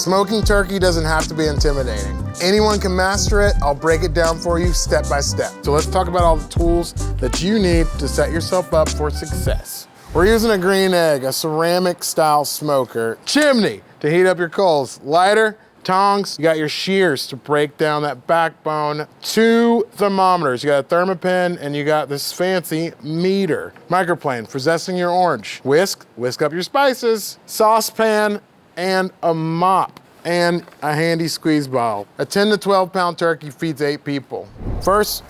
Smoking turkey doesn't have to be intimidating. Anyone can master it. I'll break it down for you step by step. So let's talk about all the tools that you need to set yourself up for success. We're using a green egg, a ceramic style smoker, chimney to heat up your coals, lighter, tongs, you got your shears to break down that backbone, 2 thermometers, you got a thermopin, and you got this fancy meter. Microplane for zesting your orange. Whisk up your spices, saucepan, and a mop, and a handy squeeze bottle. A 10 to 12 pound turkey feeds 8 people. First,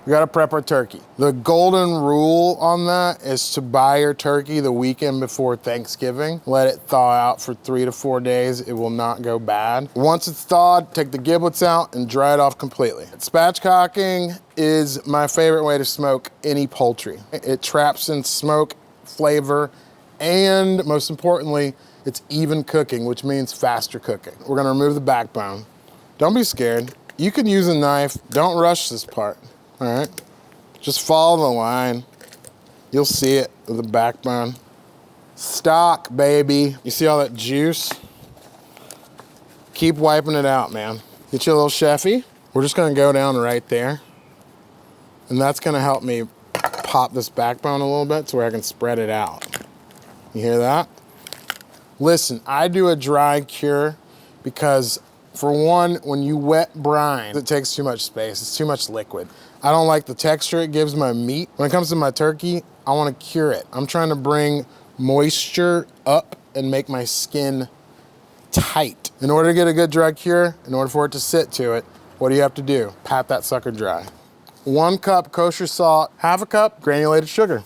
we gotta prep our turkey. The golden rule on that is to buy your turkey the weekend before Thanksgiving. Let it thaw out for 3 to 4 days. It will not go bad. Once it's thawed, take the giblets out and dry it off completely. Spatchcocking is my favorite way to smoke any poultry. It traps in smoke, flavor, and most importantly, it's even cooking, which means faster cooking. We're gonna remove the backbone. Don't be scared. You can use a knife. Don't rush this part. All right, just follow the line. You'll see it with the backbone. Stock, baby. You see all that juice? Keep wiping it out, man. Get you a little chefy. We're just gonna go down right there. And that's gonna help me pop this backbone a little bit to where I can spread it out. You hear that? Listen, I do a dry cure because for one, when you wet brine, it takes too much space. It's too much liquid. I don't like the texture it gives my meat. When it comes to my turkey, I wanna cure it. I'm trying to bring moisture up and make my skin tight. In order to get a good dry cure, in order for it to sit to it, what do you have to do? Pat that sucker dry. 1 cup kosher salt, 1/2 cup granulated sugar.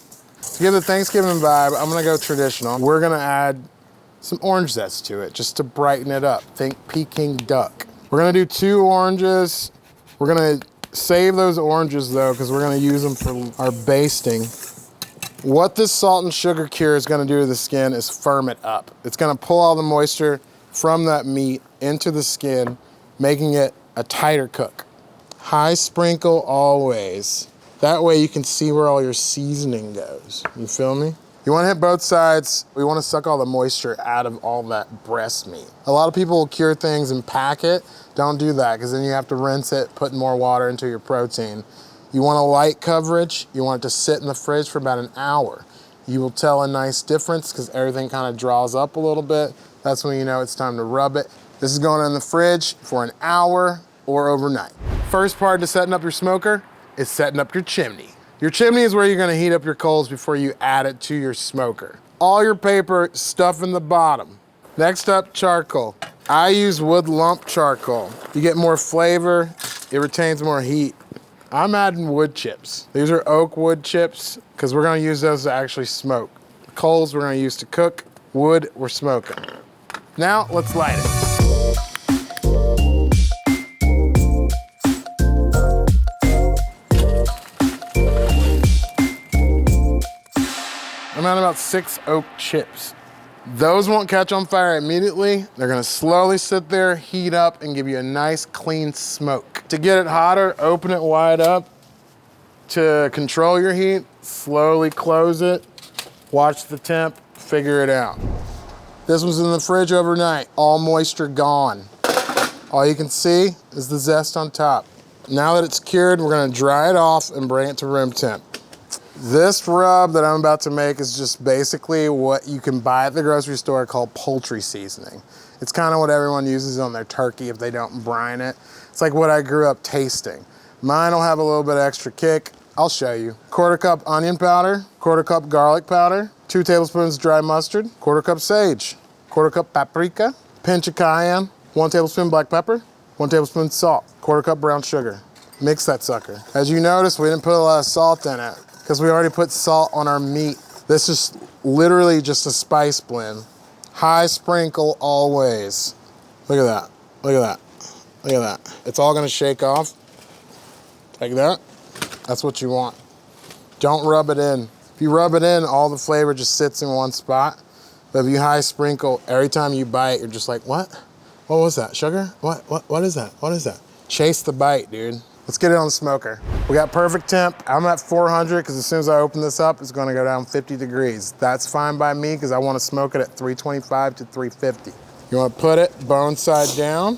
To give the Thanksgiving vibe, I'm gonna go traditional. We're gonna add some orange zest to it, just to brighten it up. Think Peking duck. We're gonna do 2 oranges. We're gonna save those oranges though, because we're gonna use them for our basting. What this salt and sugar cure is gonna do to the skin is firm it up. It's gonna pull all the moisture from that meat into the skin, making it a tighter cook. High sprinkle always. That way you can see where all your seasoning goes. You feel me? You wanna hit both sides. We wanna suck all the moisture out of all that breast meat. A lot of people will cure things and pack it. Don't do that, because then you have to rinse it, put more water into your protein. You want a light coverage. You want it to sit in the fridge for about an hour. You will tell a nice difference because everything kind of draws up a little bit. That's when you know it's time to rub it. This is going in the fridge for an hour or overnight. First part to setting up your smoker is setting up your chimney. Your chimney is where you're gonna heat up your coals before you add it to your smoker. All your paper, stuff in the bottom. Next up, charcoal. I use wood lump charcoal. You get more flavor, it retains more heat. I'm adding wood chips. These are oak wood chips because we're gonna use those to actually smoke. Coals we're gonna use to cook, wood we're smoking. Now let's light it. I'm at about 6 oak chips. Those won't catch on fire immediately. They're gonna slowly sit there, heat up, and give you a nice clean smoke. To get it hotter, open it wide up. To control your heat, slowly close it. Watch the temp, figure it out. This was in the fridge overnight, all moisture gone. All you can see is the zest on top. Now that it's cured, we're gonna dry it off and bring it to room temp. This rub that I'm about to make is just basically what you can buy at the grocery store called poultry seasoning. It's kind of what everyone uses on their turkey if they don't brine it. It's like what I grew up tasting. Mine will have a little bit of extra kick. I'll show you. 1/4 cup onion powder, 1/4 cup garlic powder, 2 tablespoons dry mustard, 1/4 cup sage, 1/4 cup paprika, pinch of cayenne, 1 tablespoon black pepper, 1 tablespoon salt, 1/4 cup brown sugar. Mix that sucker. As you notice, we didn't put a lot of salt in it because we already put salt on our meat. This is literally just a spice blend. High sprinkle always. Look at that, look at that, look at that. It's all gonna shake off, like that. That's what you want. Don't rub it in. If you rub it in, all the flavor just sits in one spot. But if you high sprinkle, every time you bite, you're just like, what? What was that, sugar? What is that, what is that? Chase the bite, dude. Let's get it on the smoker. We got perfect temp. I'm at 400 because as soon as I open this up, it's gonna go down 50 degrees. That's fine by me because I wanna smoke it at 325 to 350. You wanna put it bone side down,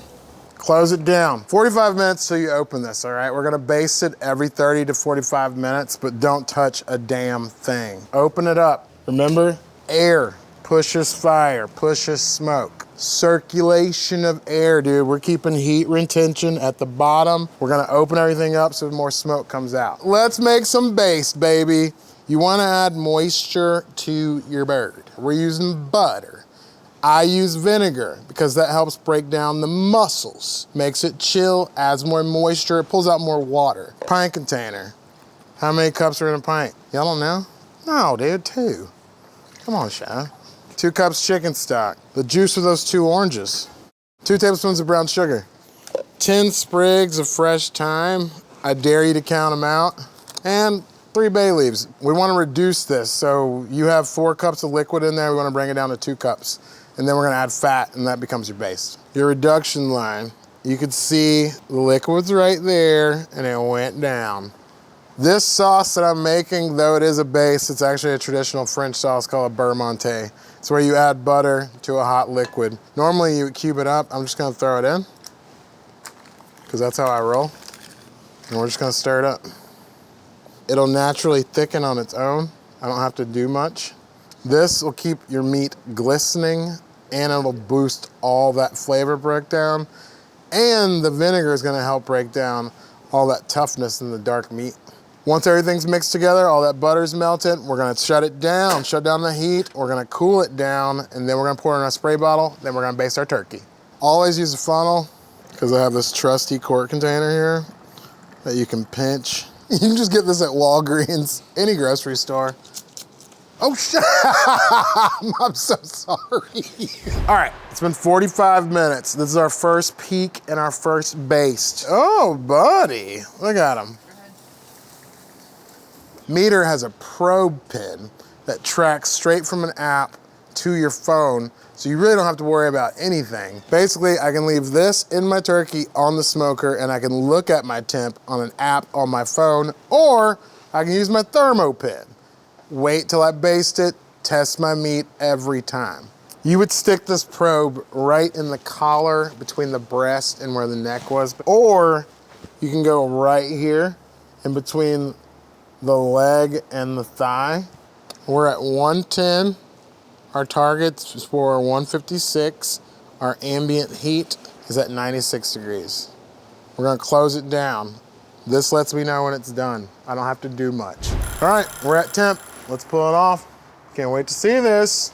close it down. 45 minutes till you open this, all right? We're gonna baste it every 30 to 45 minutes, but don't touch a damn thing. Open it up. Remember, air pushes fire, pushes smoke. Circulation of air, dude. We're keeping heat retention at the bottom. We're gonna open everything up so more smoke comes out. Let's make some baste, baby. You wanna add moisture to your bird. We're using butter. I use vinegar because that helps break down the muscles, makes it chill, adds more moisture, it pulls out more water. Pint container. How many cups are in a pint? Y'all don't know? No, dude, 2. Come on, Sha. 2 cups chicken stock. The juice of those 2 oranges. 2 tablespoons of brown sugar. 10 sprigs of fresh thyme. I dare you to count them out. And 3 bay leaves. We want to reduce this, so you have 4 cups of liquid in there. We want to bring it down to 2 cups. And then we're gonna add fat, and that becomes your base. Your reduction line, you could see the liquid's right there, and it went down. This sauce that I'm making, though it is a base, it's actually a traditional French sauce called a beurre monté. It's where you add butter to a hot liquid. Normally you would cube it up. I'm just gonna throw it in, because that's how I roll. And we're just gonna stir it up. It'll naturally thicken on its own. I don't have to do much. This will keep your meat glistening, and it'll boost all that flavor breakdown. And the vinegar is gonna help break down all that toughness in the dark meat. Once everything's mixed together, all that butter's melted, we're gonna shut it down, shut down the heat, we're gonna cool it down, and then we're gonna pour it in a spray bottle, then we're gonna baste our turkey. Always use a funnel, because I have this trusty quart container here that you can pinch. You can just get this at Walgreens, any grocery store. Oh, shit, I'm so sorry. All right, it's been 45 minutes. This is our first peek and our first baste. Oh, buddy, look at him. Meter has a probe pin that tracks straight from an app to your phone, so you really don't have to worry about anything. Basically, I can leave this in my turkey on the smoker, and I can look at my temp on an app on my phone, or I can use my thermo pin. Wait till I baste it, test my meat every time. You would stick this probe right in the collar between the breast and where the neck was, or you can go right here in between the leg and the thigh. We're at 110. Our target is for 156. Our ambient heat is at 96 degrees. We're gonna close it down. This lets me know when it's done. I don't have to do much. All right, we're at temp. Let's pull it off. Can't wait to see this.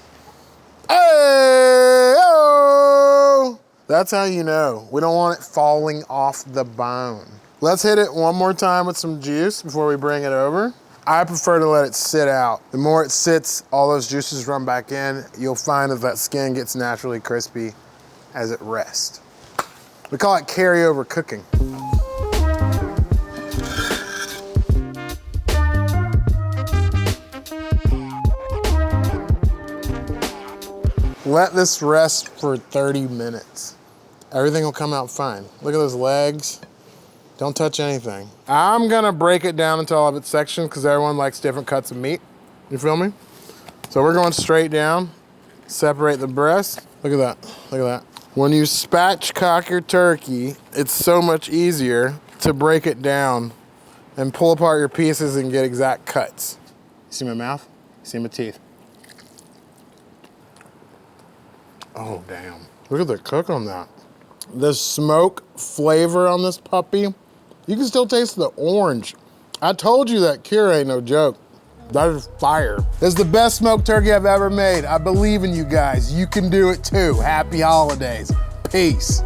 Hey, oh! That's how you know. We don't want it falling off the bone. Let's hit it one more time with some juice before we bring it over. I prefer to let it sit out. The more it sits, all those juices run back in. You'll find that skin gets naturally crispy as it rests. We call it carryover cooking. Let this rest for 30 minutes. Everything will come out fine. Look at those legs. Don't touch anything. I'm gonna break it down into all of its sections because everyone likes different cuts of meat. You feel me? So we're going straight down, separate the breast. Look at that, look at that. When you spatchcock your turkey, it's so much easier to break it down and pull apart your pieces and get exact cuts. You see my mouth? You see my teeth? Oh, damn. Look at the cook on that. The smoke flavor on this puppy, you can still taste the orange. I told you that cure ain't no joke. That is fire. This is the best smoked turkey I've ever made. I believe in you guys. You can do it too. Happy holidays. Peace.